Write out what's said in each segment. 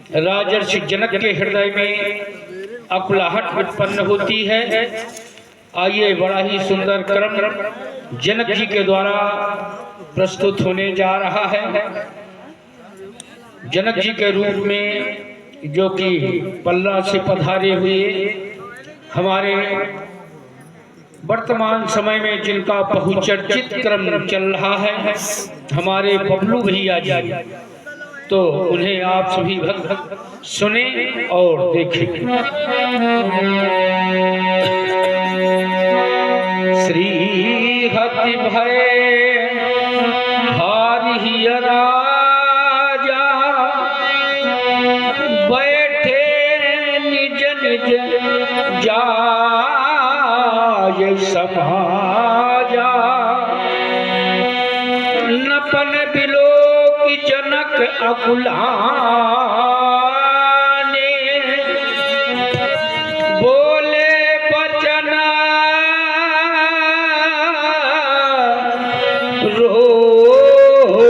राजर्षि जनक के हृदय में अकुलाहट उत्पन्न होती है। आइए, बड़ा ही सुंदर क्रम जनक जी के द्वारा प्रस्तुत होने जा रहा है। जनक जी के रूप में जो कि पल्ला से पधारे हुए हमारे वर्तमान समय में जिनका बहुचर्चित क्रम चल रहा है, हमारे बबलू भैया जी, तो उन्हें आप सभी भक्त सुने और देखें। श्री हति भय हारि राजा, बैठे निज निज जाय समाजा, नपन बिलो की जनक अकुलाने, बोले बचन रोष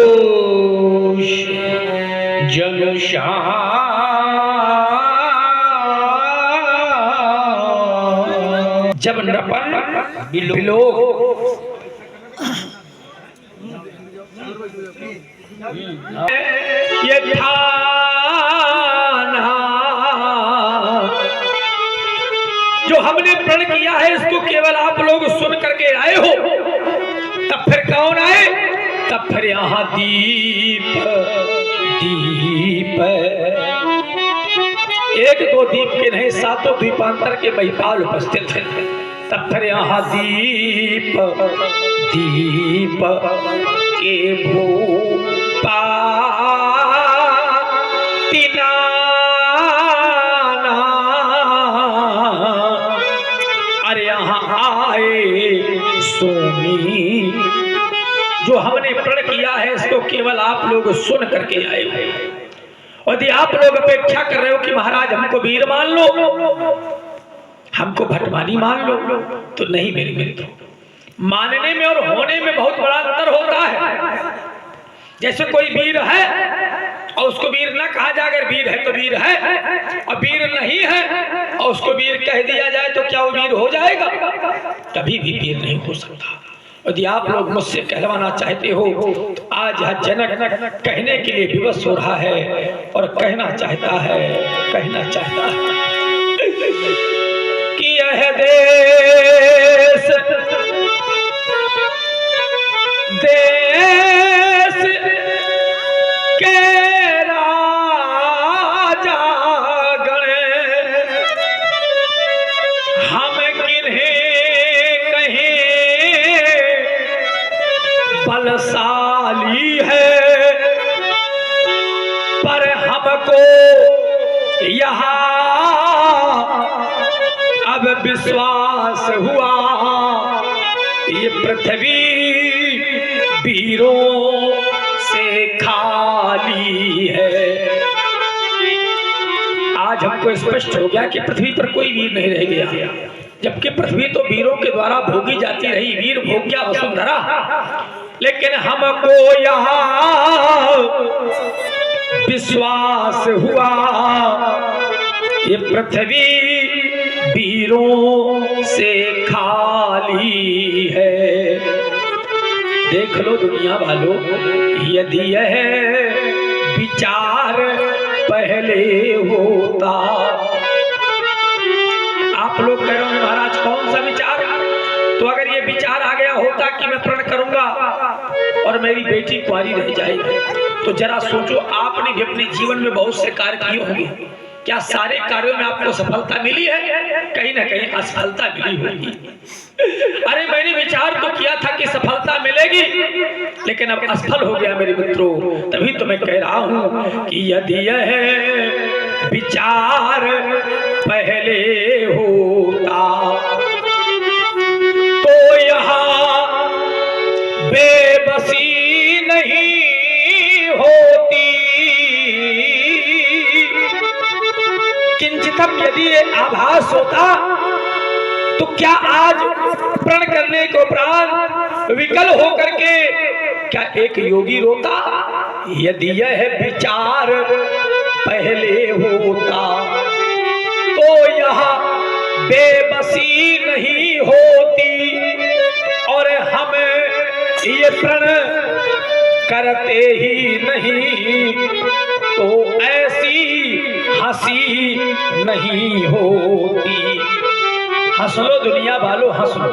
जन श्याम। जब नपन बिलो ये जो हमने प्रण किया है इसको केवल आप लोग सुन करके आए हो, तब फिर कौन आए? तब फिर यहाँ दीप दीप एक दो दीप के नहीं, सातों द्वीपांतर के महिपाल उपस्थित हैं। तब फिर यहाँ दीप दीप के भूपा सोनी, जो हमने प्रण किया है इसको केवल आप लोग सुन करके आए हो। यदि आप लोग अपेक्षा कर रहे हो कि महाराज हमको वीर मान लो, हमको भटवानी मान लो, तो नहीं मेरे मित्र, मानने में और होने में बहुत बड़ा अंतर होता है। जैसे कोई वीर है और उसको वीर न कहा जाए, अगर वीर है तो वीर है, और वीर नहीं है और उसको वीर कह दिया जाए तो क्या वो वीर हो जाएगा? कभी भी वीर नहीं हो सकता। यदि आप लोग मुझसे कहलवाना चाहते हो तो आज जनक कहने के लिए विवश हो रहा है और कहना चाहता है कि यह देश देश के राजा गणे, हम किन्हें कहें बलशाली है, पर हमको यहाँ अब विश्वास हुआ ये पृथ्वी वीरों से खाली है। आज हमको स्पष्ट हो गया कि पृथ्वी पर कोई वीर नहीं रह गया, जबकि पृथ्वी तो वीरों के द्वारा भोगी जाती रही, वीर भोग्या वसुंधरा, लेकिन हमको यहाँ विश्वास हुआ ये पृथ्वी वीरों से खाली है। देख लो दुनिया वालों, यदि यह विचार पहले होता, आप लोग कह रहे हो महाराज कौन सा विचार? तो अगर ये विचार आ गया होता कि मैं प्रण करूंगा और मेरी बेटी कुंवारी रह जाएगी, तो जरा सोचो, आपने भी अपने जीवन में बहुत से कार्य किए होंगे, क्या सारे कार्यों में आपको सफलता मिली है? कहीं ना कहीं असफलता मिली होगी। अरे मैंने विचार तो किया था कि सफलता मिलेगी, लेकिन अब असफल हो गया मेरे मित्रों। तभी तो मैं कह रहा हूं कि यदि यह विचार पहले होता तो यहाँ बेबसी नहीं होती, किंचितम यदि आभास होता तो क्या आज प्रण करने को उपरांत विकल होकर के क्या एक योगी रोता? यदि यह विचार पहले यहाँ बेबसी नहीं होती और हम ये प्रण करते ही नहीं तो ऐसी हंसी नहीं होती। हंस लो दुनिया वालों, हंस लो,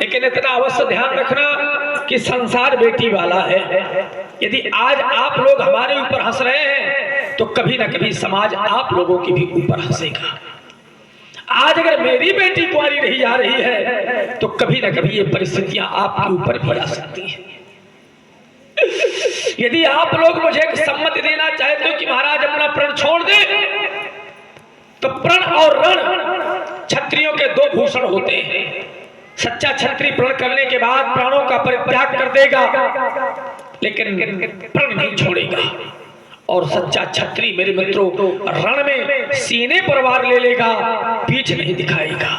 लेकिन इतना अवश्य ध्यान रखना कि संसार बेटी वाला है। यदि आज आप लोग हमारे ऊपर हंस रहे हैं तो कभी ना कभी समाज आप लोगों के भी ऊपर हंसेगा। आज अगर मेरी बेटी कुंवारी रही जा रही है तो कभी ना कभी ये परिस्थितियां आपके ऊपर भी आ सकती हैं। यदि आप लोग मुझे एक सम्मति देना चाहते हो कि महाराज अपना प्रण छोड़ दे, तो प्रण और रण क्षत्रियों के दो भूषण होते हैं। सच्चा क्षत्रिय प्रण करने के बाद प्राणों का परित्याग कर देगा लेकिन प्रण नहीं छोड़ेगा, और सच्चा क्षत्रिय मेरे मित्रों रण में सीने पर वार ले लेगा, पीठ नहीं दिखाएगा।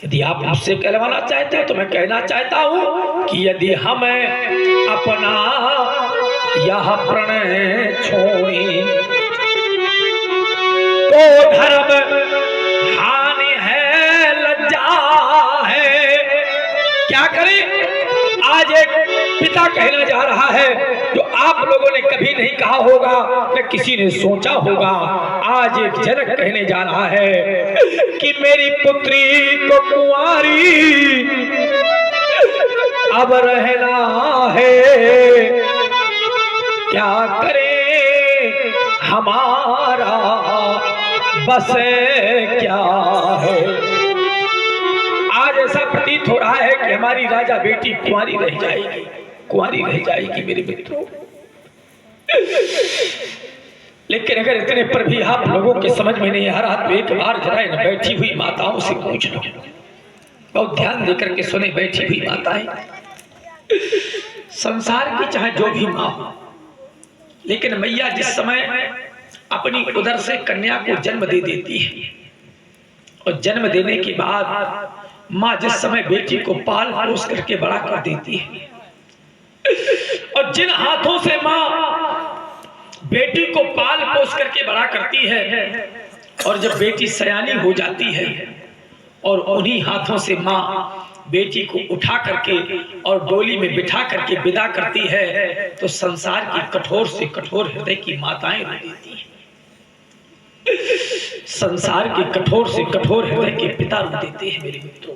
यदि आप मुझसे कहलवाना चाहते हैं तो मैं कहना चाहता हूं कि यदि हम अपना यह प्रण छोड़े तो धर्म हानि है, लज्जा है। क्या करें? आज एक पिता कहना जा रहा है जो आप लोगों ने कभी नहीं कहा होगा, न किसी ने सोचा होगा। आज एक जनक कहने जा रहा है कि मेरी पुत्री को कुंवारी अब रहना है, क्या करे हमारा बस क्या है। आज ऐसा प्रतीत हो रहा है कि हमारी राजा बेटी कुंवारी रह जाएगी, कुंवारी रह जाएगी मेरे मित्रों। लेकिन अगर इतने पर भी आप लोगों के समझ में नहीं आ रहा तो एक बार जरा इन बैठी हुई माताओं से पूछ लो, बहुत ध्यान देकर के सुने बैठी हुई माताएं। संसार की चाहे जो भी माँ हो, लेकिन मैया जिस समय अपनी उदर से कन्या को जन्म दे देती है और जन्म देने के बाद माँ जिस समय बेटी को पाल पोस करके बड़ा कर देती है, और जिन हाथों से माँ बेटी को पाल पोस करके बड़ा करती है, और जब बेटी सयानी हो जाती है और उन्हीं हाथों से माँ बेटी को उठा करके और डोली में बिठा करके विदा करती है, तो संसार की कठोर से कठोर हृदय की माताएं रो देती हैं। संसार के कठोर से कठोर हृदय के पिता रो देते हैं मेरे मित्रों।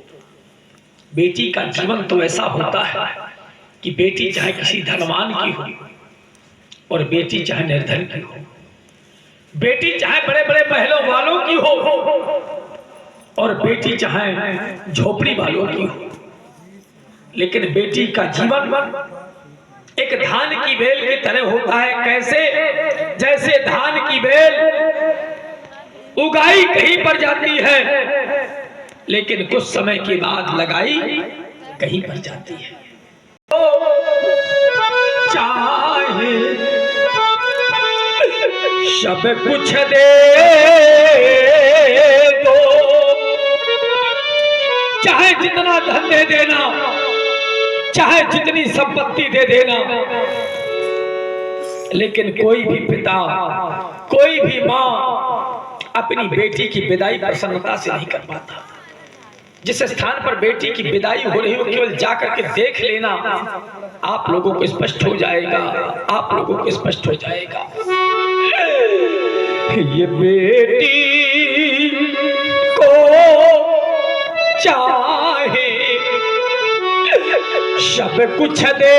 बेटी का जीवन तो ऐसा होता है कि बेटी चाहे किसी धनवान की हो और बेटी चाहे निर्धन की हो, बेटी चाहे बड़े बड़े महलों वालों की हो और बेटी चाहे झोपड़ी वालों की हो, लेकिन बेटी का जीवन एक धान की बेल की तरह होता है। कैसे? जैसे धान की बेल उगाई कहीं पर जाती है लेकिन कुछ समय के बाद लगाई कहीं पर जाती है। चाहे सब कुछ दे दो, चाहे जितना धन दे देना, चाहे जितनी संपत्ति दे देना, लेकिन कोई भी पिता, कोई भी माँ अपनी बेटी की विदाई प्रसन्नता से नहीं कर पाता। जिस स्थान पर बेटी की विदाई हो रही हो केवल जाकर के देख लेना, आप लोगों को स्पष्ट हो जाएगा, आप लोगों को स्पष्ट हो जाएगा। ये बेटी को चाहे सब कुछ दे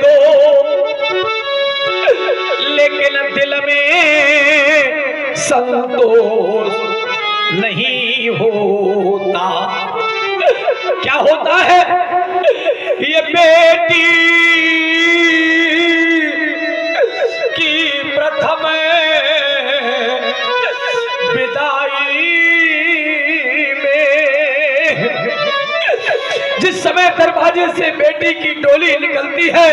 दो, लेकिन दिल में संतोष नहीं होता। क्या होता है? ये बेटी की प्रथम विदाई में जिस समय दरवाजे से बेटी की डोली निकलती है,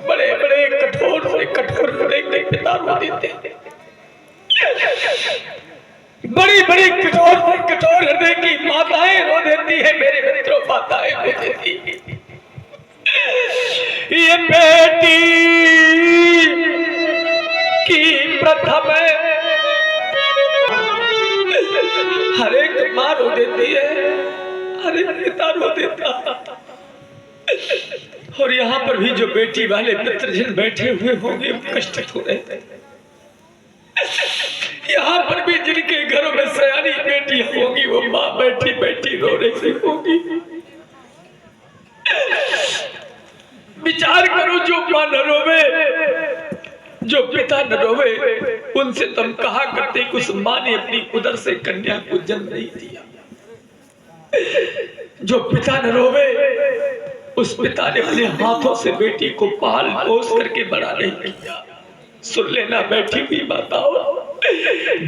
बड़े बड़े कठोर से कठोर पिता रो देते हैं। बड़ी बड़ी कठोर से कठोर हृदय की माताएं रो देती है मेरे मित्रों, माताएं रो देती है। ये बेटी की प्रथम हर एक माँ रो देती है, हर एक पिता रो देता। और यहाँ पर भी जो बेटी वाले पितृजन बैठे हुए होंगे कष्टित हो रहे थे। यहाँ पर भी जिनके घरों में सयानी बेटी होगी वो माँ बैठी बैठी रो रही होगी। विचार करो, जो माँ न रोवे, जो पिता न रोवे, उनसे तुम कहा करते कि उस माँ ने अपनी उदर से कन्या को जन्म नहीं दिया। जो पिता न रोवे, उस पिता ने अपने हाथों से बेटी को पाल पोस करके बड़ा नहीं किया। सुन लेना बैठी हुई माताओं,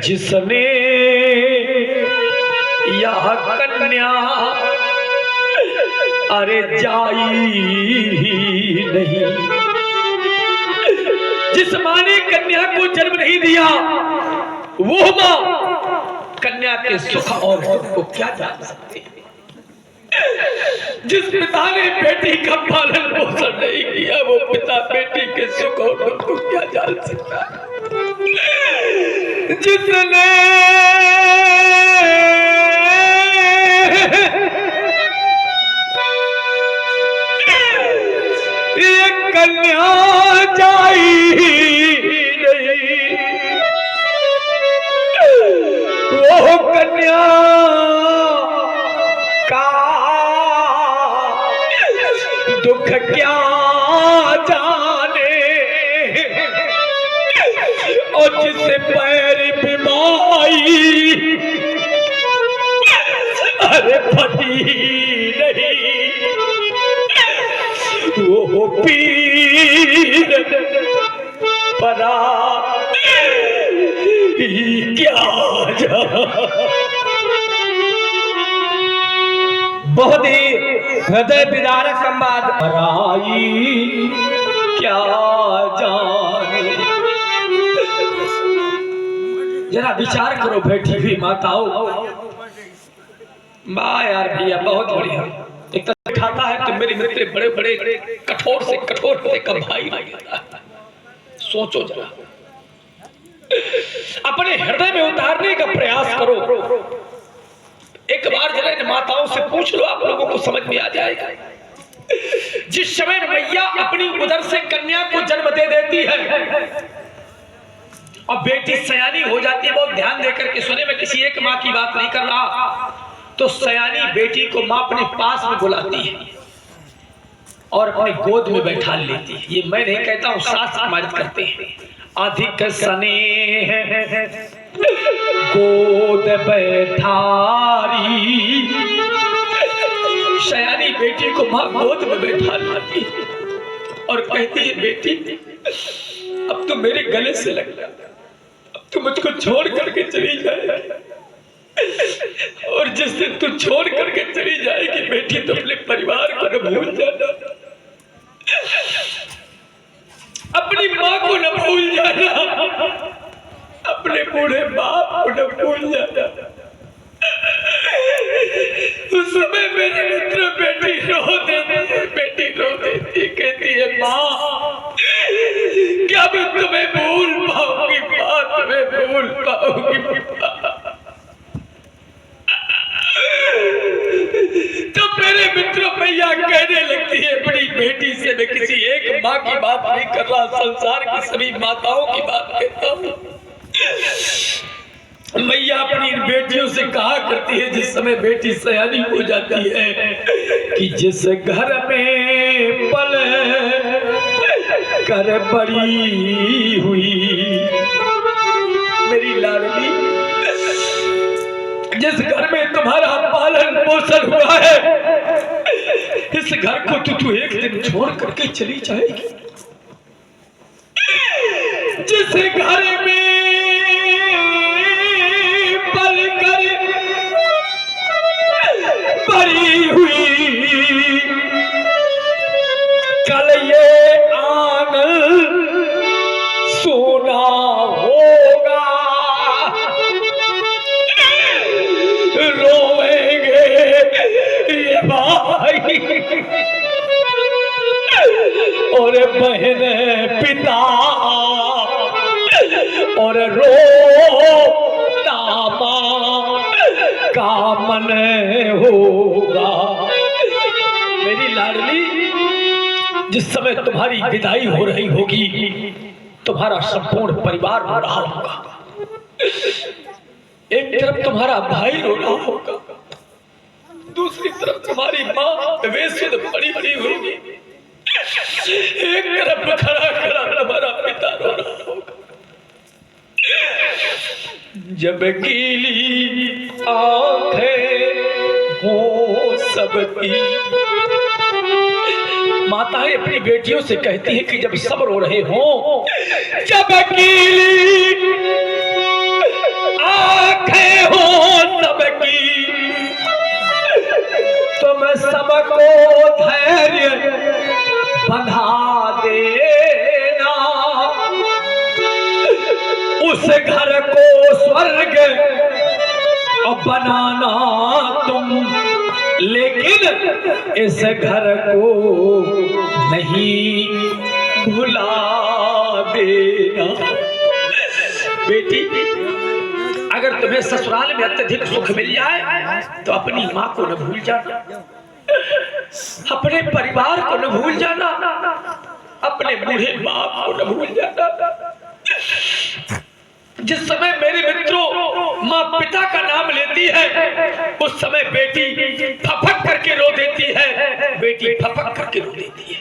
जिसने यह कन्या अरे जाई नहीं, जिस माँ ने कन्या को जन्म नहीं दिया, वो माँ कन्या के सुख और दुख को क्या जान सकती है। जिस पिता ने बेटी का पालन पोषण नहीं किया, वो पिता बेटी के सुख और दुख को क्या जान सकता है। जिसने ये कन्या जाई नहीं, वो कन्या का दुख क्या जाने, और जिससे पैर बीमारी अरे फटी नहीं, वो पीर परा क्या जा। बहुत ही हृदय विदारक संवाद। पराई क्या जाने। जरा विचार करो बैठी हुई माताओं। माँ यार भैया बहुत बढ़िया, एक तो खाता है तो मेरे मित्र बड़े बड़े कठोर से कम भाई नहीं देता। सोचो जरा, अपने हृदय में उतारने का प्रयास करो। एक बार जरा इन माताओं से पूछ लो, आप लोगों को समझ में आ जाएगा। जिस समय मैया अपनी उदर से कन्या को जन्म दे देती है और बेटी सयानी हो जाती है, बहुत ध्यान देकर के सुने, मैं किसी एक माँ की बात नहीं कर रहा, तो सयानी बेटी को माँ अपने पास में बुलाती है और अपने गोद में बैठा लेती है। ये मैं नहीं कहता हूँ, शास्त्र प्रमाणित करते हैं। अधिक स्नेह गोद बैठारी, सयानी बेटी को माँ गोद में बैठा लाती और कहती है, बेटी अब तो मेरे गले से लग जा, अब तो मुझको छोड़ करके चली जाएगी, और जिस दिन तू छोड़ करके चली जाएगी बेटी, तो अपने परिवार को न भूल जाना, अपनी माँ को न भूल जाना, अपने बूढ़े बाप को न भूल जाना। उस समय मेरे मित्र बेटी रो देती, कहती है, माँ क्या मैं तुम्हें भूल पाऊंगी, माँ तुम्हें भूल पाऊंगी। तो मेरे मित्रों मैया कहने लगती है अपनी बेटी से, मैं किसी एक माँ की बात नहीं कर रहा, संसार की सभी माताओं की बात कहता हूँ। मैया अपनी बेटियों से कहा करती है, जिस समय बेटी सयानी हो जाती है, कि जिस घर में पल कर बड़ी हुई मेरी लाडली, जिस घर में तुम्हारा पालन पोषण हुआ है, इस घर को तू एक दिन छोड़ करके चली जाएगी। जिस घर में पल कर बड़ी हुई, कल ये आंगन सोना होगा, रोएंगे ये भाई और बहन पिता, और रो माँ जिस समय तुम्हारी विदाई हो रही होगी तुम्हारा संपूर्ण परिवार रो रहा होगा, एक तरफ तुम्हारा भाई रो रहा होगा, दूसरी तरफ तुम्हारी माँ बेसुध पड़ी पड़ी होगी, एक तरफ खड़ा खड़ा तुम्हारा पिता रो रहा होगा। जब गीली आंखें हो सबकी, माताएं अपनी बेटियों से कहती है कि जब सब रो रहे हो, जब गीली आंखें हो सबकी, तुम सबको धैर्य बंधा देना, उस घर को स्वर्ग बनाना तुम, लेकिन इस घर को नहीं भुला देना। बेटी, अगर तुम्हें ससुराल में अत्यधिक सुख मिल जाए तो अपनी माँ को न भूल जाना, अपने परिवार को न भूल जाना, अपने बूढ़े बाप को न भूल जाना। जिस समय मेरे मित्रों माँ पिता का नाम लेती है उस समय बेटी फपक करके रो देती है, बेटी फपक करके रो देती है।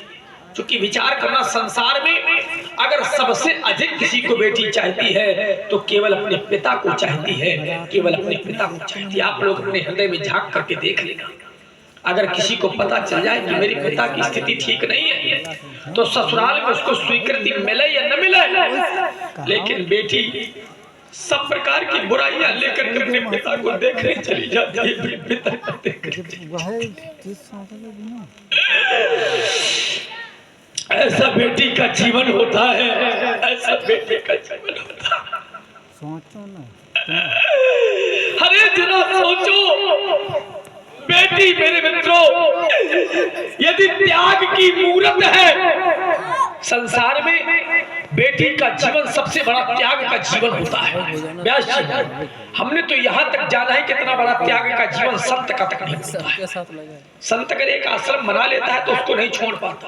क्योंकि विचार करना, संसार में अगर सबसे अधिक किसी को बेटी चाहती है तो केवल अपने पिता को चाहती है, केवल अपने पिता को चाहती है। आप लोग अपने हृदय में झांक करके देख लेना, अगर किसी को पता चल जाए कि मेरे पिता की स्थिति ठीक नहीं है तो ससुराल में उसको स्वीकृति मिले या न मिले, लेकिन बेटी सब प्रकार की बुराइयां लेकर के अपने पिता को देखने चली जाती है, अपने पिता को देखने। ऐसा बेटी का जीवन होता है, ऐसा बेटी का जीवन होता है। सोचो ना, अरे जरा सोचो बेटी, मेरे मित्रों, यदि त्याग की मूरत है संसार में, बेटी का जीवन सबसे बड़ा त्याग का जीवन होता है। व्यास जी, हमने तो यहाँ तक जाना है कितना बड़ा त्याग का जीवन संत का तक नहीं होता है। संत अगर एक आश्रम बना लेता है तो उसको नहीं छोड़ पाता,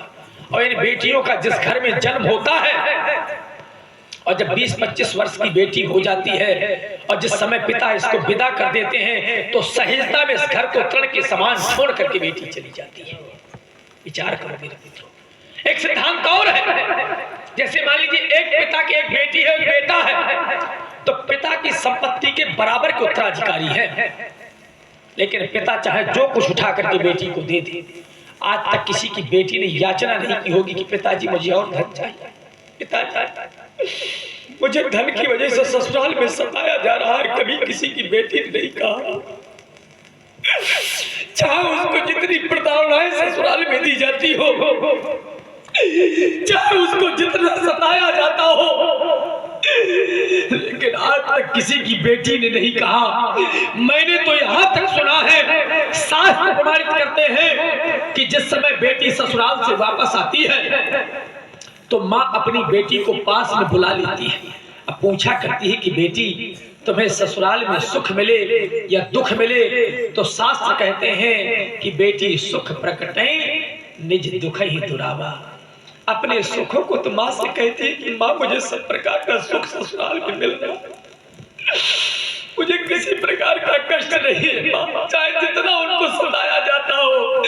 और इन बेटियों का जिस घर में जन्म होता है और जब 20-25 वर्ष की बेटी हो जाती है और जिस समय पिता इसको विदा कर देते हैं तो सहजता में इस घर को तृण के समान छोड़ करके बेटी चली जाती है। विचार करो मेरे मित्रों, एक सिद्धांत और है, जैसे मान लीजिए एक पिता की एक बेटी है, एक बेटा है, तो पिता की संपत्ति के बराबर के उत्तराधिकारी है, लेकिन पिता चाहे जो कुछ उठा करके बेटी को दे दे। आज तक किसी की बेटी ने याचना नहीं की होगी कि पिताजी मुझे और धन चाहिए, पिताजी मुझे धन की वजह से ससुराल में सताया जा रहा है। कभी किसी की बेटी ने नहीं कहा, चाहे उसको जितनी प्रताड़नाएं ससुराल में दी जाती हो, चाहे उसको जितना सताया जाता हो, लेकिन आज तक किसी की बेटी ने नहीं कहा। मैंने तो यहाँ तक सुना है, शास्त्र प्रमाणित करते हैं कि जिस समय बेटी ससुराल से वापस आती है तो माँ अपनी बेटी को पास में बुला लेती है, अब पूछा करती है कि बेटी तुम्हें ससुराल में सुख मिले या दुख मिले, तो शास्त्र कहते हैं कि बेटी सुख प्रकटे निज दुख ही दुरावा। अपने सुखों को तो माँ से कहती है कि माँ मुझे सब प्रकार का सुख ससुराल में मिल रहा है, मुझे किसी प्रकार का कष्ट नहीं है माँ, चाहे जितना उनको सताया जाता हो,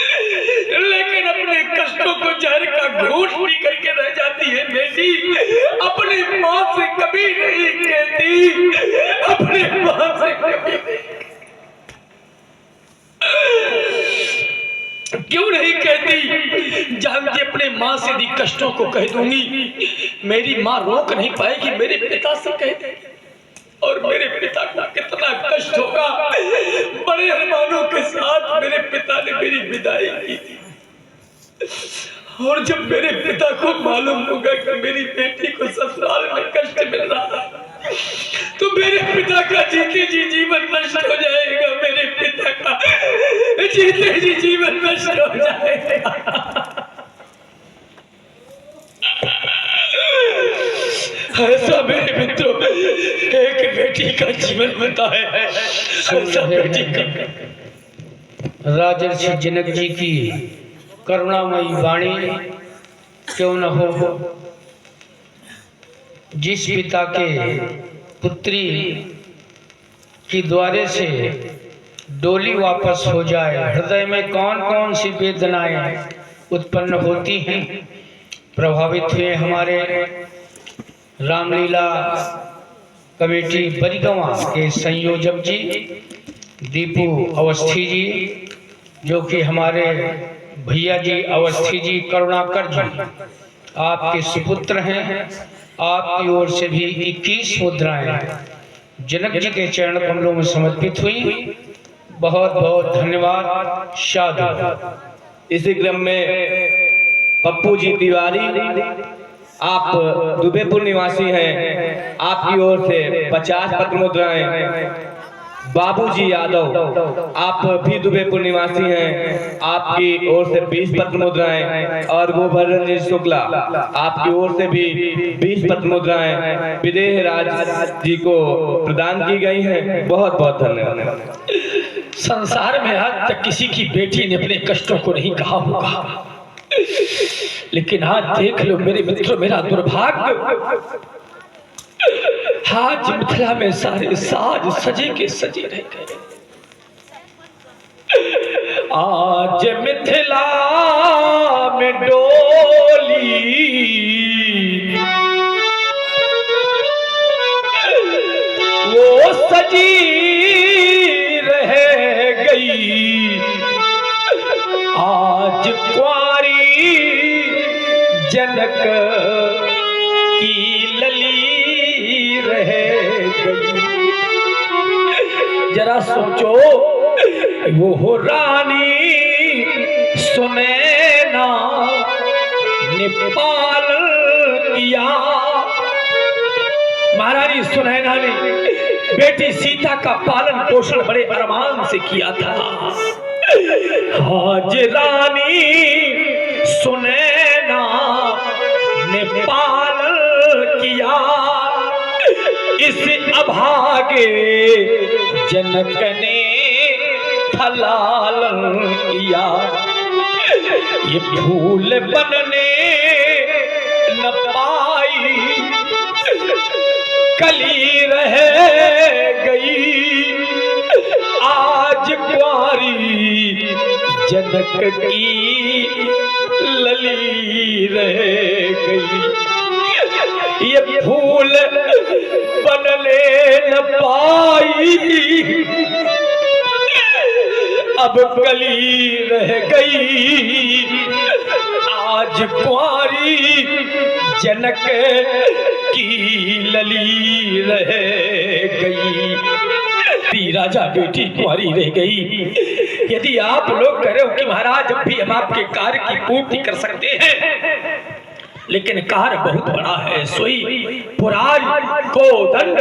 लेकिन अपने कष्टों को जहर का घूंट पी करके रह जाती है बेटी। अपनी माँ से कभी नहीं कहती, अपनी माँ से कभी क्यों नहीं कहती? जानती अपने माँ से दी कष्टों को कह दूंगी, मेरी माँ रोक नहीं पाएगी, मेरे पिता से कह दे, और मेरे पिता को कितना कष्ट होगा। बड़े अरमानों के साथ मेरे पिता ने मेरी विदाई की थी, और जब मेरे पिता को मालूम होगा कि मेरी बेटी को ससुराल में कष्ट मिल रहा है तो मेरे पिता का जीते जी जीवन नष्ट हो जाएगा, मेरे पिता का जीते जी जीवन नष्ट हो जाएगा। ऐसा मेरे मित्रों एक बेटी का जीवन होता है, ऐसा बेटी का। राजर्षि जनक जी की करुणामयी वाणी क्यों न हो, जिस पिता के पुत्री की द्वारे से डोली वापस हो जाए, हृदय में कौन कौन सी वेदनाएं उत्पन्न होती हैं। प्रभावित हुए हमारे रामलीला कमेटी बरिगवा के संयोजक जी दीपू अवस्थी जी, जो कि हमारे भैया जी अवस्थी जी करुणाकर जी आपके सुपुत्र हैं। आपकी ओर से भी 21 मुद्राएं जनक जी के चरण कमलों में समर्पित हुई। बहुत बहुत धन्यवाद। साधु। इसी क्रम में पप्पू जी तिवारी, आप दुबेपुर निवासी हैं, आपकी ओर से 50 पत्र मुद्राएं। बाबूजी यादव, आप भी दुबेपुर निवासी हैं, आपकी ओर से 20 पत्र मुद्राएं। और गोवर्धन जी शुक्ला, आपकी ओर से भी 20 पत्र मुद्राएं विदेह राज जी को प्रदान की गई हैं। बहुत बहुत धन्यवाद। संसार में आज तक किसी की बेटी ने अपने कष्टों को नहीं कहा होगा, लेकिन आज देख लो मेरे मित्रों, मेरा दुर्भाग्य, आज मिथिला में सारे साज सजे के सजे रह गए। आज मिथिला में डोली वो सजी रह गई। आज कुंवारी जनक की लली रह गई। जरा सोचो, वो हो रानी सुनैना ने पालन किया। महारानी सुनैना ने बेटी सीता का पालन पोषण बड़े अरमान से किया था। आज रानी सुनैना ने पालन किया, इस अभागे जनक ने फलालन किया। ये फूल बनने न पाई, कली रह गई। आज कुंवारी जनक की लली रह गई। ये फूल बनने न पाई, अब कली रह गई। आज कुंवारी जनक की लली रह गई। राजा बेटी कुंवारी रह गई। यदि आप लोग कह रहे हो कि महाराज अब भी हम आपके कार्य की पूर्ति कर सकते हैं, लेकिन कार्य बहुत बड़ा है। सोई पुराज को दंड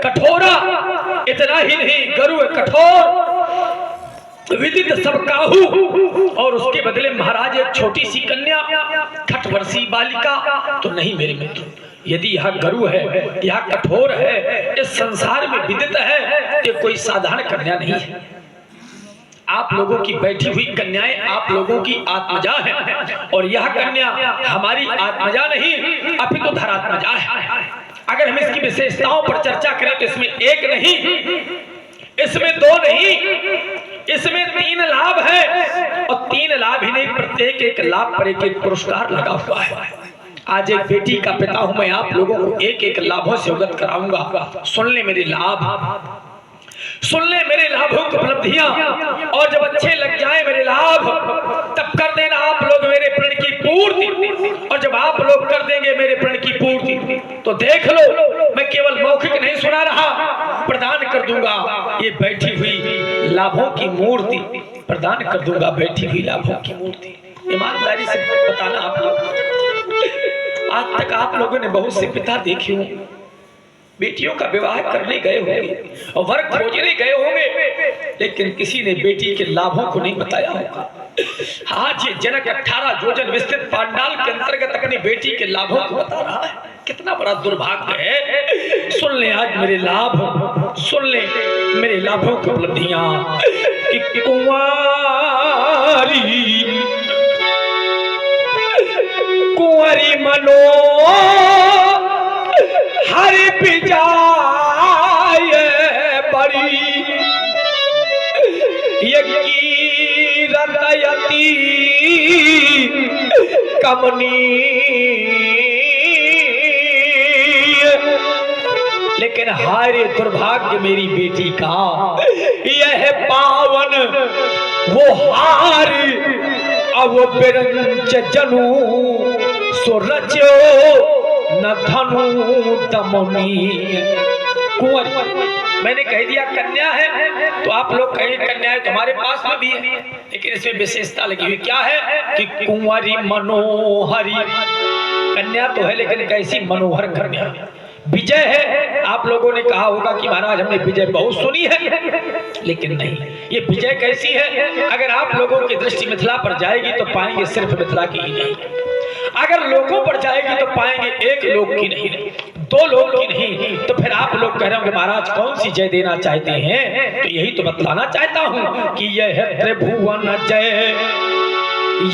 कठोरा, इतना ही नहीं गरु कठोर विदित सब काहू, और उसके बदले महाराज एक छोटी सी कन्या खटवर्षी बालिका। तो नहीं मेरे मित्र, यदि यह गरु है, यह कठोर है, इस संसार में विदित है, ये कोई साधारण कन्या नहीं है। आप लोगों की बैठी हुई कन्याएं आप लोगों की आत्मजा है, और यह कन्या हमारी आत्मजा नहीं अपितु धरात्मजा है। अगर हम इसकी विशेषताओं पर चर्चा करें तो इसमें एक नहीं, इसमें दो नहीं, इसमें 3 लाभ है, और 3 लाभ ही नहीं, प्रत्येक एक लाभ पर एक पुरस्कार लगा हुआ है। आज एक बेटी का पिता हूं मैं, आप लोगों को एक एक लाभों से अवगत कराऊंगा। सुन ले मेरे लाभ, सुन ले मेरे लाभों की उपलब्धियां, और जब अच्छे लग जाए मेरे लाभ तब कर देना आप लोग मेरे प्रण की पूर्ति। और जब आप लोग कर देंगे मेरे प्रण की पूर्ति तो देख लो, मैं केवल मौखिक नहीं सुना रहा, प्रदान कर दूंगा ये बैठी हुई लाभों की मूर्ति, प्रदान कर दूंगा बैठी हुई लाभों की मूर्ति। ईमानदारी से बताना, आप लोग आज तक आप लोगों ने बहुत से पिता देखे होंगे, बेटियों का विवाह करने गए होंगे और वर खोजने गए होंगे, लेकिन किसी ने बेटी के लाभों को नहीं बताया होगा। आज ये जनक 18 योजन विस्तृत पांडाल के अंतर्गत अपनी बेटी के लाभों को बता रहा है। कितना बड़ा दुर्भाग्य है। सुन ले आज मेरे लाभ, सुन ले मेरे लाभों की उपलब्धियां कि कुंवारी कुंवरी मनो हरि पिजाय बड़ी ये कीरतयती कमनी, लेकिन हाय रे दुर्भाग्य मेरी बेटी का, यह पावन वो हार अब वो बिरंच जनु सो रचो न धनु दमनी। कुंवर मैंने कह दिया कन्या है, तो आप लोग कहें कन्या है तुम्हारे पास में भी है, लेकिन इसमें विशेषता लगी हुई क्या है कि कुंवरी मनोहरी। कन्या तो है लेकिन कैसी मनोहर कन्या। विजय है, आप लोगों ने कहा होगा कि महाराज हमने विजय बहुत सुनी है, लेकिन नहीं, ये विजय कैसी है। अगर आप लोगों की दृष्टि मिथिला पर जाएगी तो पाएंगे सिर्फ मिथिला की ही नहीं, अगर लोगों पर जाएगी तो पाएंगे एक लोक की नहीं, दो लोक की नहीं। तो फिर आप लोग कह रहे होंगे महाराज कौन सी जय देना चाहते हैं, तो यही तो बतलाना चाहता हूं कि यह है त्रिभुवन जय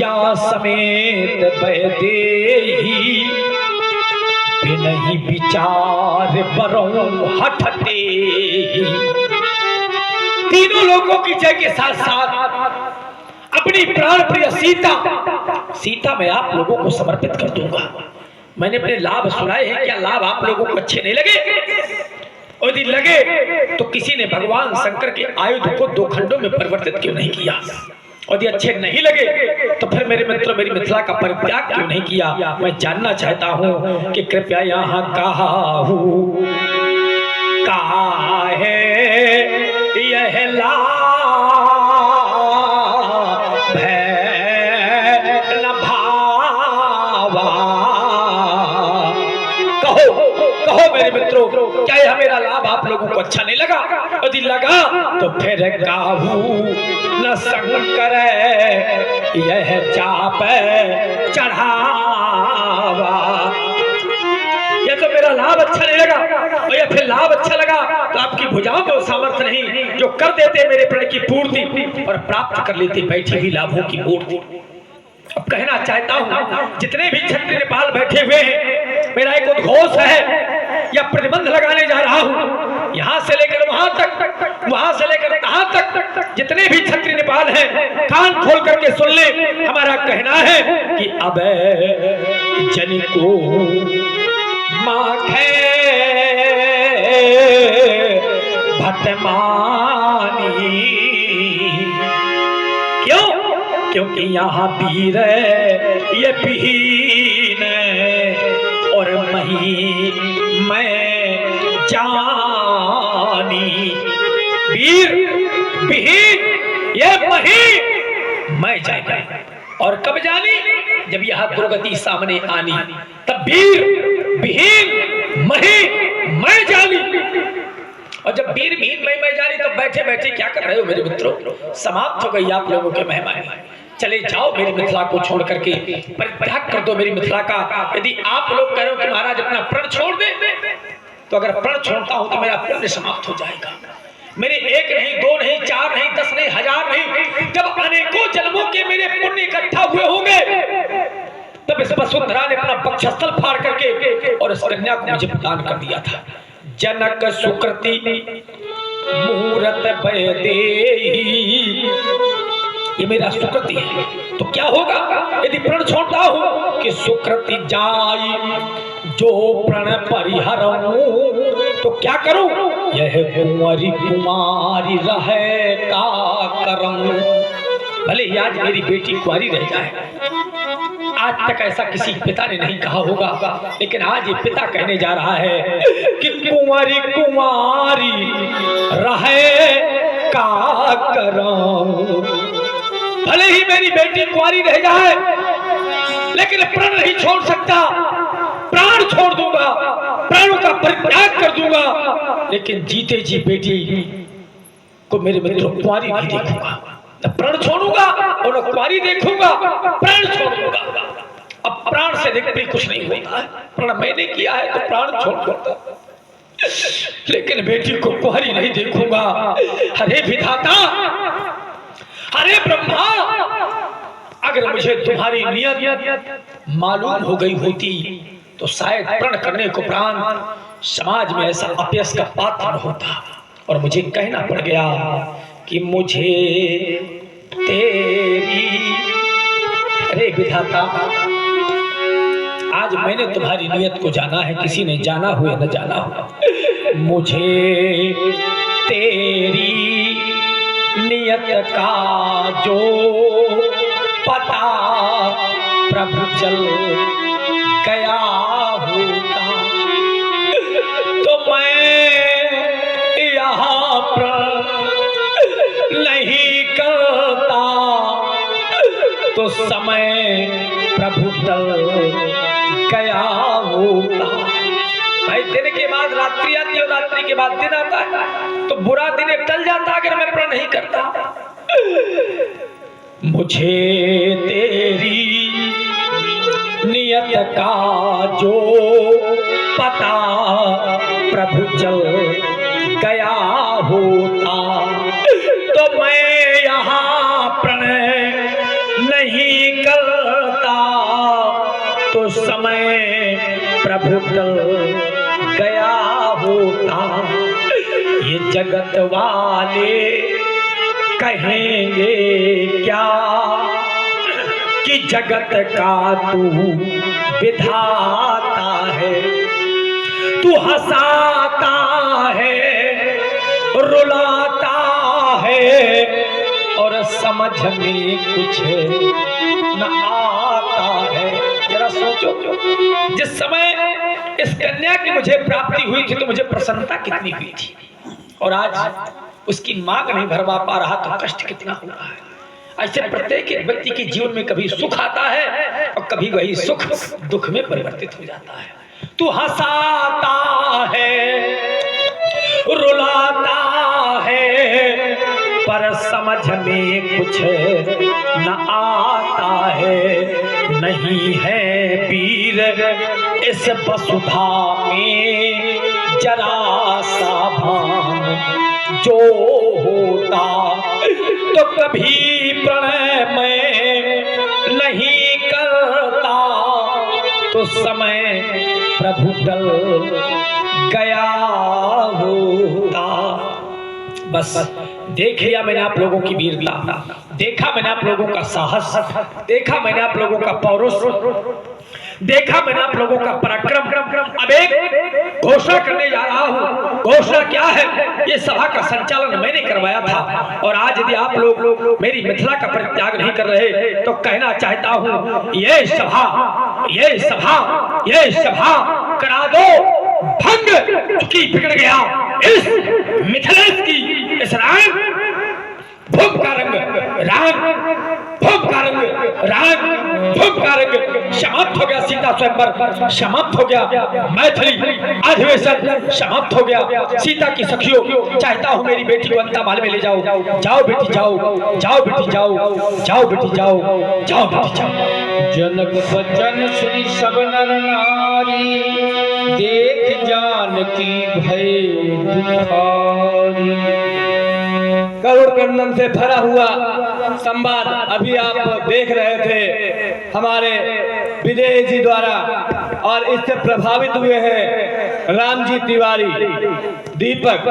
या समेत वैदेही, नहीं विचार बरौं हटते। तीनों लोगों की जय के साथ साथ अपनी प्राण प्रिय सीता मैं आप लोगों को समर्पित कर दूंगा। मैंने अपने लाभ सुनाए हैं, क्या लाभ आप लोगों को अच्छे नहीं लगे? और यदि लगे तो किसी ने भगवान शंकर के आयुध को दो खंडों में परिवर्तित क्यों नहीं किया? और यदि अच्छे नहीं लगे तो फिर मेरे मित्रों मेरी मिथिला का परित्याग क्यों नहीं किया? मैं जानना चाहता हूं कि कृपया यहाँ काहू काहे यह लाभ न भावा। कहो मेरे मित्रों, क्या यह मेरा लाभ आप लोगों को अच्छा नहीं लगा? यदि लगा तो फिर काहू न शंकर यह चाप चढ़ावा। या तो मेरा लाभ अच्छा नहीं लगा, और या फिर लाभ अच्छा लगा तो आपकी भुजाओं में सामर्थ्य नहीं जो कर देते मेरे प्रण की पूर्ति और प्राप्त कर लेते बैठी हुई लाभों की मूर्ति। अब कहना चाहता हूं जितने भी क्षत्रिय नेपाल बैठे हुए हैं, मेरा एक उद्घोष है या प्रतिबंध लगाने जा रहा हूं, यहां से लेकर वहां तक, वहां से लेकर कहां तक, जितने भी क्षत्रिय नेपाल हैं कान खोल करके सुन ले। हमारा कहना है कि अब जन को माखे भटमानी, क्यों? क्योंकि यहाँ वीर ये पीन और मही मैं जानी। वीर विहीन ये मही मैं जानी, और कब जानी? जब यह दुर्गति सामने आनी, तब वीर विहीन मही मैं जानी। और जब वीर विहीन मैं जानी, तब बैठे बैठे क्या कर रहे हो मेरे मित्रों? समाप्त हो गई आप लोगों के मेहमान। चले जाओ मेरी मिथिला को छोड़ करके, परित्याग कर दो मेरी मिथिला का। यदि आप लोग कह रहे हो कि महाराज अपना प्रण छोड़ दे, तो अगर प्रण छोड़ता हूं तो मेरा पुण्य समाप्त हो जाएगा। मेरे एक नहीं, दो नहीं, चार नहीं, 10 नहीं, 1000 नहीं, जब अनेकों जन्मों के मेरे पुण्य इकट्ठा हुए होंगे, तब इस वसुंधरा ने अपना वक्षस्थल फाड़ करके और इस कन्या को मुझे प्रदान कर दिया था। जनक सुकृति मूरत वैदेही, ये मेरा सुकृति है। तो क्या होगा यदि प्रण छोड़ता हूं कि सुकृति जाई जो प्रण परिहरऊं, तो क्या करूं? यह कुंवरी कुमारी रहे का करऊं। भले ही आज मेरी बेटी कुंवारी रह जाए, आज तक ऐसा किसी पिता ने नहीं कहा होगा, लेकिन आज ये पिता कहने जा रहा है कि कुंवारी कुमारी रहे का करऊं। भले ही मेरी बेटी कुंवारी रह जाए, लेकिन प्रण नहीं छोड़ सकता। प्राण छोड़ दूंगा, प्राणों का परित्याग कर दूंगा, लेकिन जीते जी बेटी को मेरे मित्रों कुंवारी नहीं देखूंगा। न प्रण छोड़ूंगा और न कुंवारी देखूंगा, प्राण छोड़ूंगा। अब प्राण से अधिक कुछ नहीं होता है। प्रण मैंने किया है तो प्राण छोड़ दूंगा, लेकिन बेटी को कुंवारी नहीं देखूंगा। हरे विधाता, हरे ब्रह्मा, अगर मुझे तुम्हारी नियत मालूम हो गई होती तो शायद प्रण करने को प्राण समाज में ऐसा अपयश का पात्र होता और मुझे कहना पड़ गया कि मुझे तेरी, अरे विधाता, आज मैंने तुम्हारी नियत को जाना है, किसी ने जाना हो या न जाना हो। मुझे तेरी नियत का जो पता प्रभु चल गया होता तो मैं यहाँ पर नहीं करता, तो समय प्रभु टल गया होता। भाई दिन के बाद रात्रि आती है और रात्रि के बाद दिन आता है, तो बुरा दिन टल जाता अगर मैं प्रण नहीं करता। मुझे तेरी नियत का जो पता प्रभु चल गया होता तो मैं यहाँ प्रण नहीं करता, तो समय प्रभु टल गया होता। ये जगत वाले कहेंगे क्या कि जगत का तू विधाता है, तू हंसाता है, रुलाता है और समझ में कुछ न आता है। जरा सोचो, जिस समय इस कन्या की मुझे प्राप्ति हुई थी तो मुझे प्रसन्नता कितनी हुई थी, और आज उसकी मांग नहीं भरवा पा रहा तो कष्ट कितना हो रहा है। ऐसे प्रत्येक व्यक्ति के जीवन में कभी सुख आता है और कभी वही सुख दुख में परिवर्तित हो जाता है। तू हंसाता है, रुलाता है, पर समझ में कुछ न आता है। नहीं है वीर इस वसुधा में जरा सा भान जो होता, तो कभी प्रणय में नहीं करता, तो समय प्रभु टल गया होता। बस देख लिया मैंने आप लोगों की वीरता, देखा मैंने आप लोगों का साहस, देखा मैंने आप लोगों का पौरुष, देखा मैंने आप लोगों का पराक्रम। अब एक घोषणा करने जा रहा हूँ। घोषणा क्या है? ये सभा का संचालन मैंने करवाया था, और आज यदि आप लोग मेरी मिथिला का परित्याग नहीं कर रहे तो कहना चाहता हूँ ये सभा करा दो भंग की बिगड़ गया इस मिथिलेश की इस राग भूप का रंग समाप्त हो गया। सीता स्वयंवर समाप्त हो गया, मैथिली अधिवेशन समाप्त हो गया। सीता की सखियों, चाहता हूँ मेरी बेटी को अंता महल में ले जाओ। जाओ बेटी जाओ, जाओ बेटी जाओ, जाओ बेटी जाओ, जाओ बेटी जाओ। जनक वचन सुनी सब नर नारी, देख जानकी भय दुखारी। करुण क्रंदन से भरा हुआ संवाद अभी आप देख रहे थे हमारे विजय जी द्वारा, और इससे प्रभावित हुए हैं राम जी तिवारी। दीपक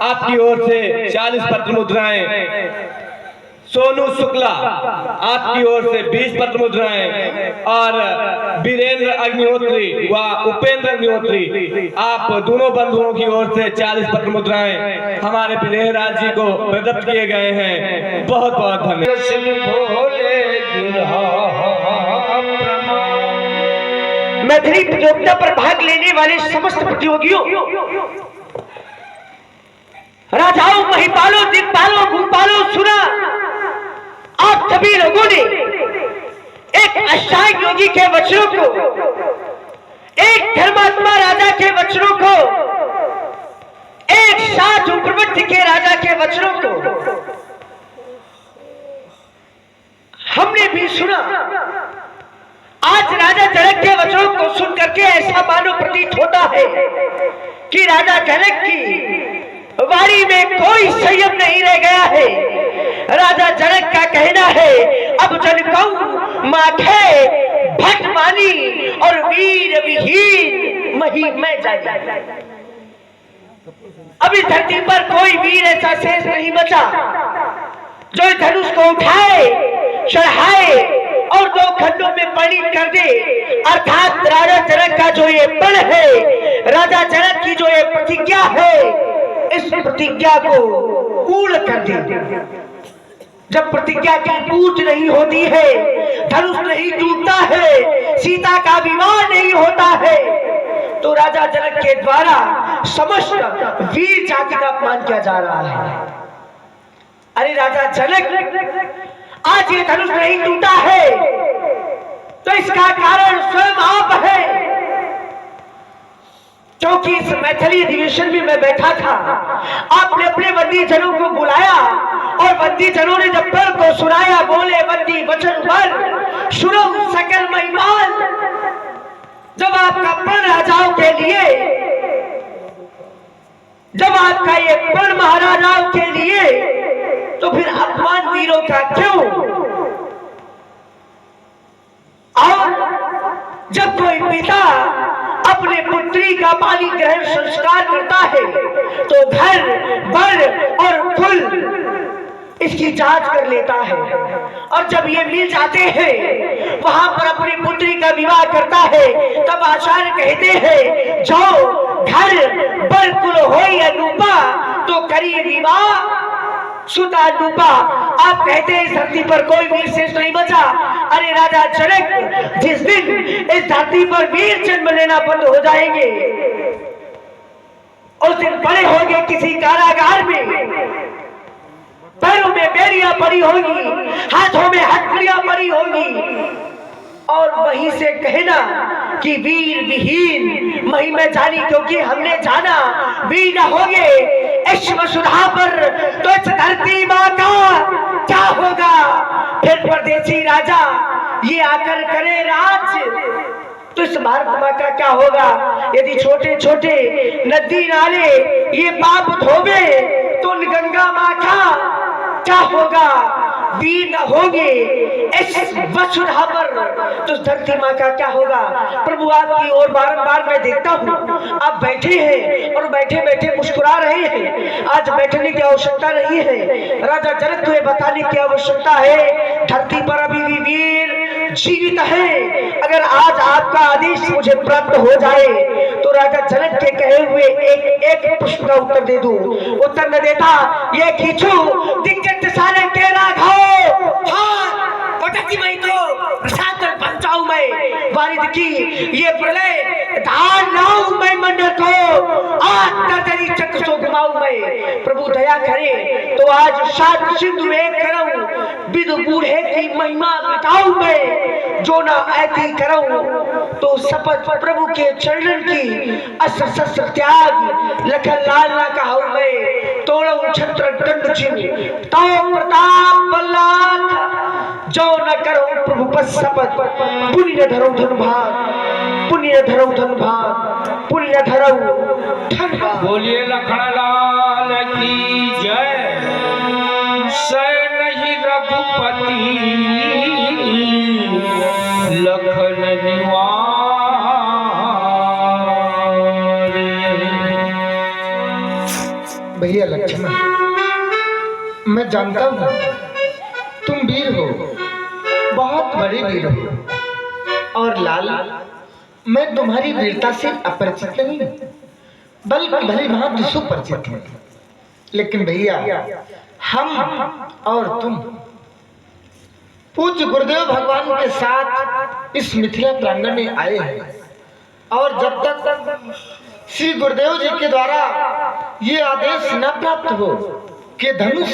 आपकी ओर से 40 पत्र मुद्राएं, सोनू शुक्ला आपकी ओर से 20 पत्र मुद्राएं, और वीरेंद्र अग्निहोत्री व उपेंद्र अग्निहोत्री आप दोनों बंधुओं की ओर से 40 पत्र मुद्राएं हमारे विजयराज जी को प्रदत्त किए गए हैं। बहुत बहुत धन्यवाद। मैथिली प्रतियोगिता पर भाग लेने वाले समस्त प्रतियोगियों, राजाओं, महिपालों, दिक्पालों, भूपालों, सुना आप सभी लोगों ने एक अष्टांग योगी के वचनों को, एक धर्मात्मा राजा के वचनों को, एक साधु प्रवृत्ति के राजा के वचनों को हमने भी सुना। आज राजा जनक के वचनों को सुन करके ऐसा मानो प्रतीत होता है कि राजा जनक की वाणी में कोई संयम नहीं रह गया है। राजा जनक का कहना है अब जन कहूं माखे भट मानी और वीर विहीन मही मैं जाई। अब इस धरती पर कोई वीर ऐसा शेष नहीं बचा जो इस धनुष को उठाए, चढ़ाए और दो खंडों में परिणित कर दे। अर्थात राजा जनक का जो ये पण है, राजा जनक की जो ये प्रतिज्ञा है, इस प्रतिज्ञा को पूर्ण कर दे। जब प्रतिज्ञा की पूर्ति नहीं होती है, धनुष नहीं टूटता है, सीता का विवाह नहीं होता है, तो राजा जनक के द्वारा समस्त वीर जाति का अपमान किया जा रहा है। अरे राजा जनक, आज ये धनुष नहीं टूटा है तो इसका कारण स्वयं आप है। क्योंकि इस मैथिली अधिवेशन में मैं बैठा था, आपने अपने बंदी जनों को बुलाया और बंदी जनों ने जब पर को सुनाया, बोले बंदी वचन पर सुनो सकल महिमान। जब आपका पण राजाओं के लिए, जब आपका ये पण महाराजाओं के लिए, तो फिर अपमान वीरों का क्यों? और जब कोई पिता अपने पुत्री का बाली ग्रहण संस्कार करता है तो घर, बर और कुल इसकी जांच कर लेता है, और जब ये मिल जाते हैं वहां पर अपनी पुत्री का विवाह करता है, तब आचार्य कहते हैं जो घर, बर, कुल हो या रूपा तो करिए विवाह सुता रूपा। आप कहते हैं इस धरती पर कोई वीर शेष नहीं बचा। अरे राजा जनक, जिस दिन इस धरती पर वीर जन्म लेना बंद हो जाएंगे, उस दिन बड़े होंगे किसी कारागार में, पैरों में बेड़ियां पड़ी होंगी, हाथों में हथकड़ियां पड़ी होंगी, और वहीं से कहना कि वीर विहीन मही में जानी, क्योंकि हमने जाना वीर न होंगे इस वसुधा पर तो इस धरती मां का क्या होगा। फिर परदेसी राजा ये आकर करे राज तो इस भारत मां का क्या होगा। यदि छोटे छोटे नदी नाले ये पाप धोवे तो गंगा मां का क्या होगा। वीर न होंगे इस वसुधा पर तो धरती मां का क्या होगा। प्रभु आपकी ओर बारंबार मैं देखता हूँ, आप बैठे हैं और बैठे बैठे मुस्कुरा रहे हैं। आज बैठने की आवश्यकता नहीं है, राजा जनक को बताने की आवश्यकता है। धरती पर अभी भी वीर जीवित है। अगर आज आपका आदेश मुझे प्राप्त हो जाए तो राजा जनक के कहे हुए एक प्रश्न का उत्तर दे दूं। उत्तर न देता ये खींचू दिग्गज सारे के राघव मैं तो प्रसाद पहुंचाऊं मैं वारिद की ये प्रलय धान लाऊं मैं मंडल को आज तेरी चक्र सो घुमाऊं मैं। प्रभु दया करे तो आज सात सिंधु एक करूं, विद बूढ़े की महिमा मिटाऊं मैं। जो ना ऐती करूं तो शपथ प्रभु के चरणन की अस्त्र शस्त्र त्याग लखन लाल ना कहूं मैं। तोड़ूं छत्र दंड चिन्ह तो प्रताप बल्लाख जो न करो प्रभु पर शपथ। पुण्य धरो धन भाग, पुण्य धरो धन भाग, पुण्य धरो धन भाग। बोलिए लखनलाल की जय। सै नहीं रघुपति लखन निवार। भैया लक्ष्मण, मैं जानता हूँ तुम वीर हो, बहुत बड़े वीर हो, और लाल मैं तुम्हारी वीरता से अपरिचित नहीं बल्कि भली भांति सुपरिचित हूँ। लेकिन भैया हम और तुम पूज्य गुरुदेव भगवान के साथ इस मिथिला प्रांगण में आए हैं, और जब तक श्री गुरुदेव जी के द्वारा ये आदेश न प्राप्त हो कि धनुष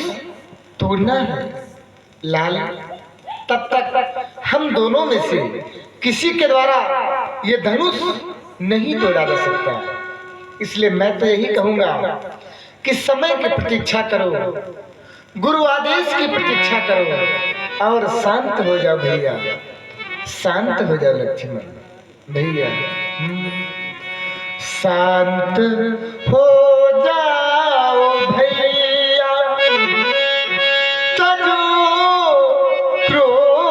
तोड़ना है लाल, तब तक हम दोनों में से किसी के द्वारा ये धनुष नहीं तोड़ा जा सकता। इसलिए मैं तो यही कहूंगा कि समय की प्रतीक्षा करो, गुरु आदेश की प्रतीक्षा करो और शांत हो जाओ भैया, शांत हो जाओ लक्ष्मण भैया। शांत हो जाओ भैया, तनु क्रोध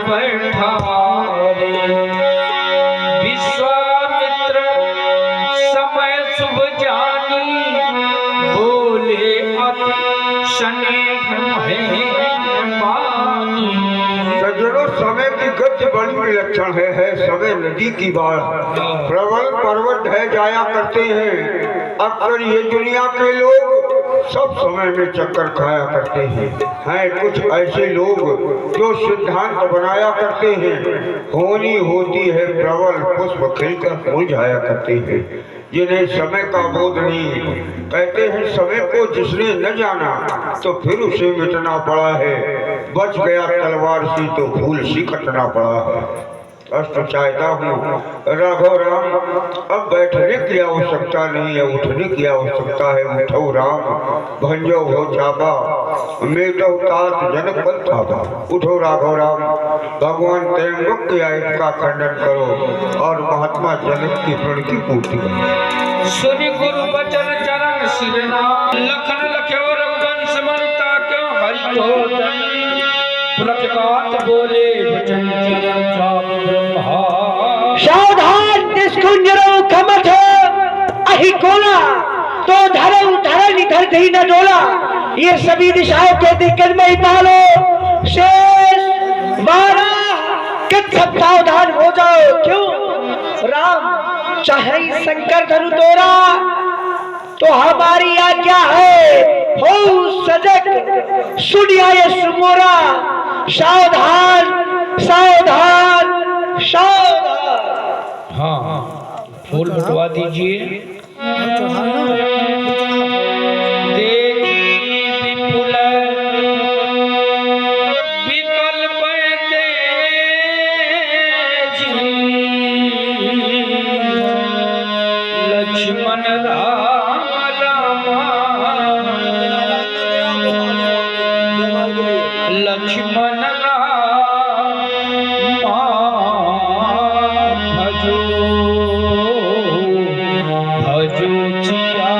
बैठा रे। विश्वामित्र समय शुभ जानी, बोले अति स्नेह मानी। सज्जनों, समय की गति बड़ी विलक्षण है समय नदी की बाढ़, प्रबल पर्वत ढह जाया करते हैं। अक्सर ये दुनिया के लोग सब समय में चक्कर खाया करते हैं कुछ ऐसे लोग जो सिद्धांत बनाया करते हैं, होनी होती है प्रबल पुष्प खिलकर मुरझाया करते हैं, जिन्हें समय का बोध नहीं। कहते हैं समय को जिसने न जाना तो फिर उसे मिटना पड़ा है, बच गया तलवार से तो फूल सी कटना पड़ा है। कष्ट चाहता हूँ राघव राम, अब बैठने की आवश्यकता नहीं है, उठने की आवश्यकता है। उठो राम भंजो हो चाबा, मेटो तात जनक पंथाबा। उठो राघव राम, भगवान त्र्यंबक की आयत का खंडन करो और महात्मा जनक की प्रण की पूर्ति करो। सुनि गुरु बचन चरण सिरना, लखन लख्यो रघुवंश मनता क्यों हरि को पुलककात बोले वचन चरण चाप ब्रह्मा। सावधान निष्कुंजरो खमठ अहि कोला, तो धरऊ धरन इधर कहीं न डोला। ये सभी दिशाओं के दिग्गज में ही पालो, शेष वारा कि सब सावधान हो जाओ। क्यों राम चाहे शंकर धनु तोरा, तो हमारी आज्ञा है हो सजग सुनिया ये सुमोरा। सावधान सावधान सावधान। हाँ, फूल बटवा दीजिए। देखी विपुल विकल्प तेजी, लक्ष्मण राम लक्ष्मण भजो भजो चिया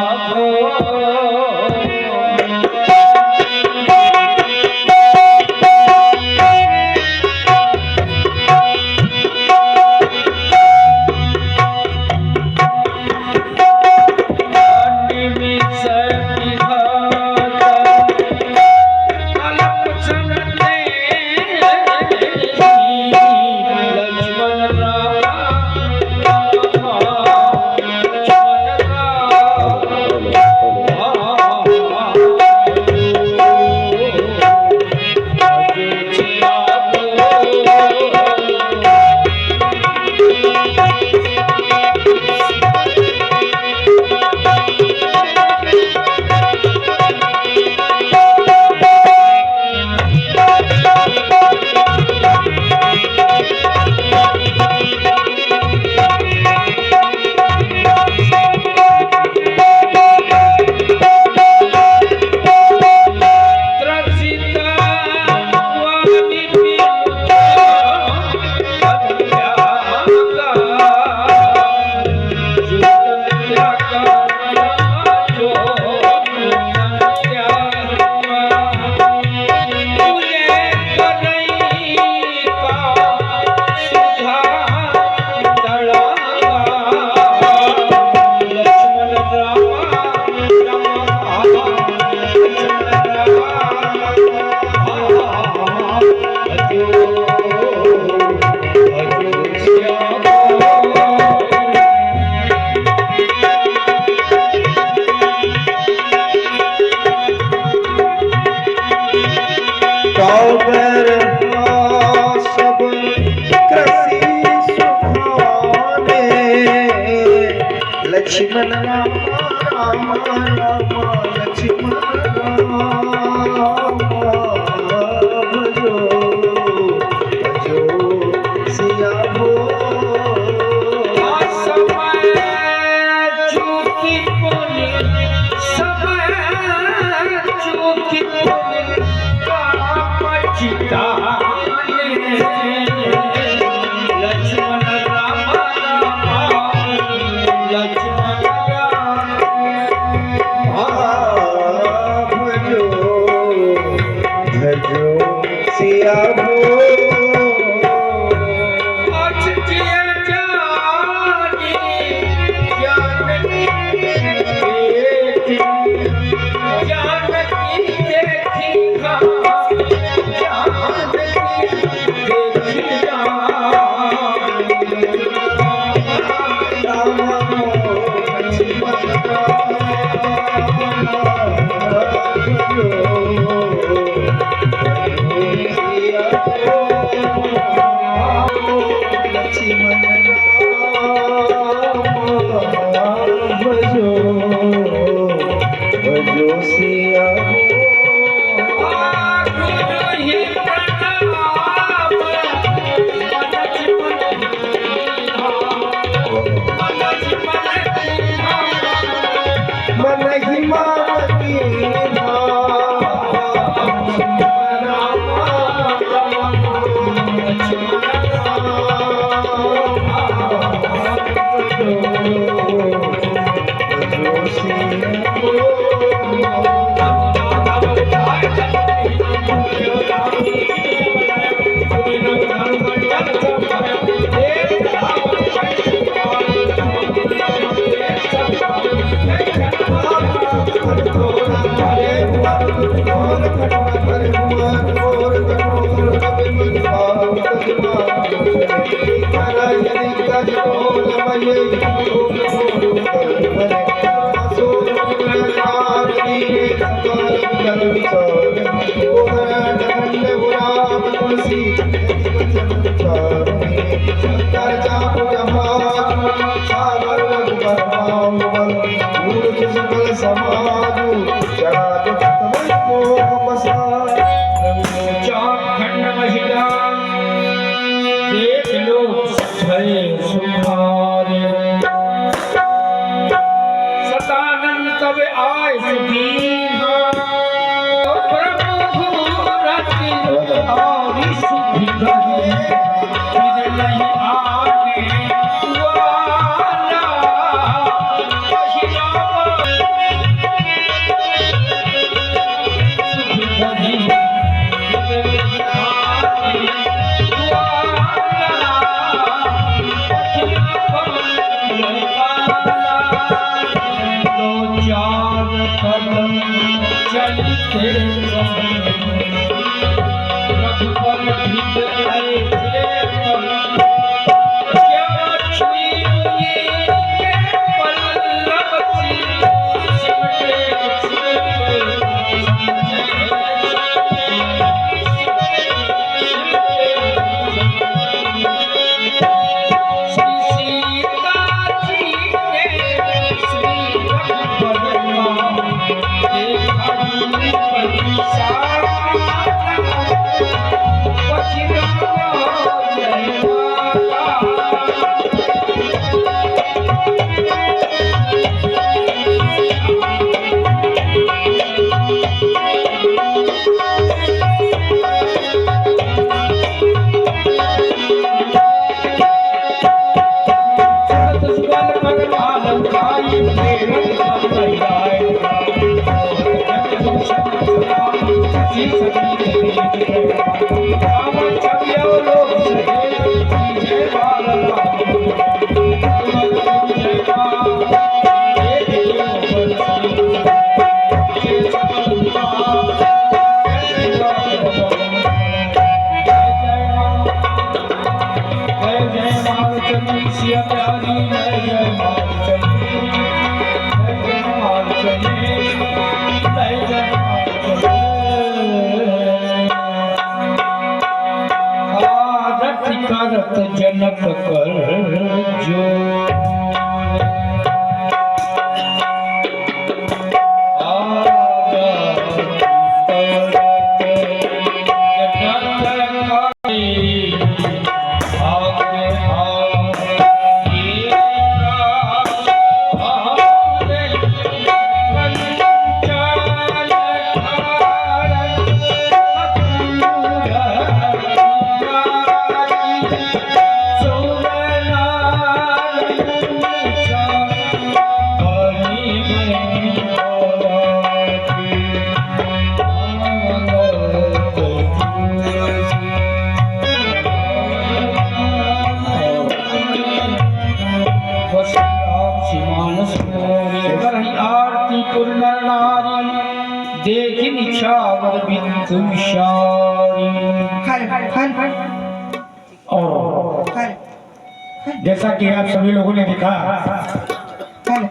लक्ष्मण राम राम राम लक्ष्मण राम भजो भजो सिया हो समय चूकी पुनि समय चूकी पुनि का पछताने लक्ष्मण राम राम लक्ष्मण राम खंड महिला देख लो भय सुखारे सदानंद तब आय सुदीना प्रभु रति आदि सुविधा फिर नहीं आगे वाला महिला करत जनक कर जो जैसा कि आप सभी लोगों ने देखा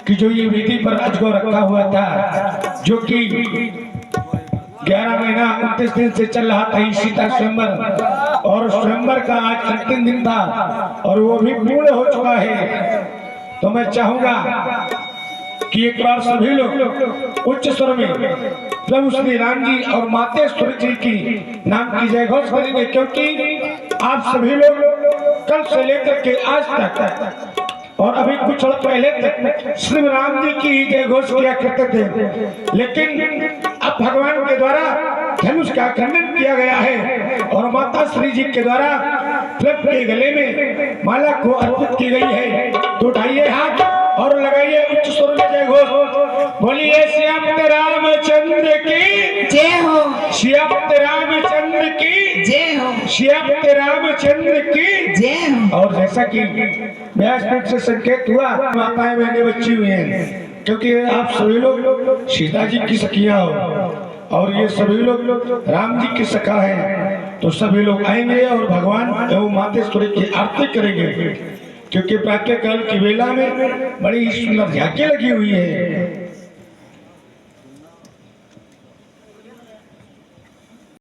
कि जो ये वेदी पर अजगर रखा हुआ था, जो कि 11 महीना 29 दिन से चल रहा था, ये सीता स्वयंवर, और स्वयंवर का आज अंतिम दिन था और वो भी पूर्ण हो चुका है। तो मैं चाहूंगा कि एक बार सभी लोग उच्च स्वर में प्रभु श्री राम जी और मातेश्वरी जी की नाम की जय घोष करेंगे, क्योंकि आप सभी लोग कल से लेकर के आज तक और अभी कुछ पहले तक श्री राम जी की जय घोष किया करते थे, लेकिन अब भगवान के द्वारा धनुष का खंडन किया गया है और माता श्री जी के द्वारा प्रभु के गले में माला को अर्पित की गई है। तो उठाइए हाथ और लगाइए उच्च स्वर में जय घोष। बोलिए श्याम रामचंद्र की जय हो, श्याम रामचंद्र की जय हो, श्याम रामचंद्र की जय हो। और जैसा कि व्यासपीठ से संकेत हुआ, माताएं बहनें बच्ची हुई हैं, क्योंकि आप सभी लोग सीता जी की सखियां हो और ये सभी लोग राम जी की सखा हैं। तो सभी लोग आएंगे और भगवान एवं मातेश्वरी की आरती करेंगे, क्योंकि प्रातः काल की वेला में बड़ी सुंदर झांकी लगी हुई है।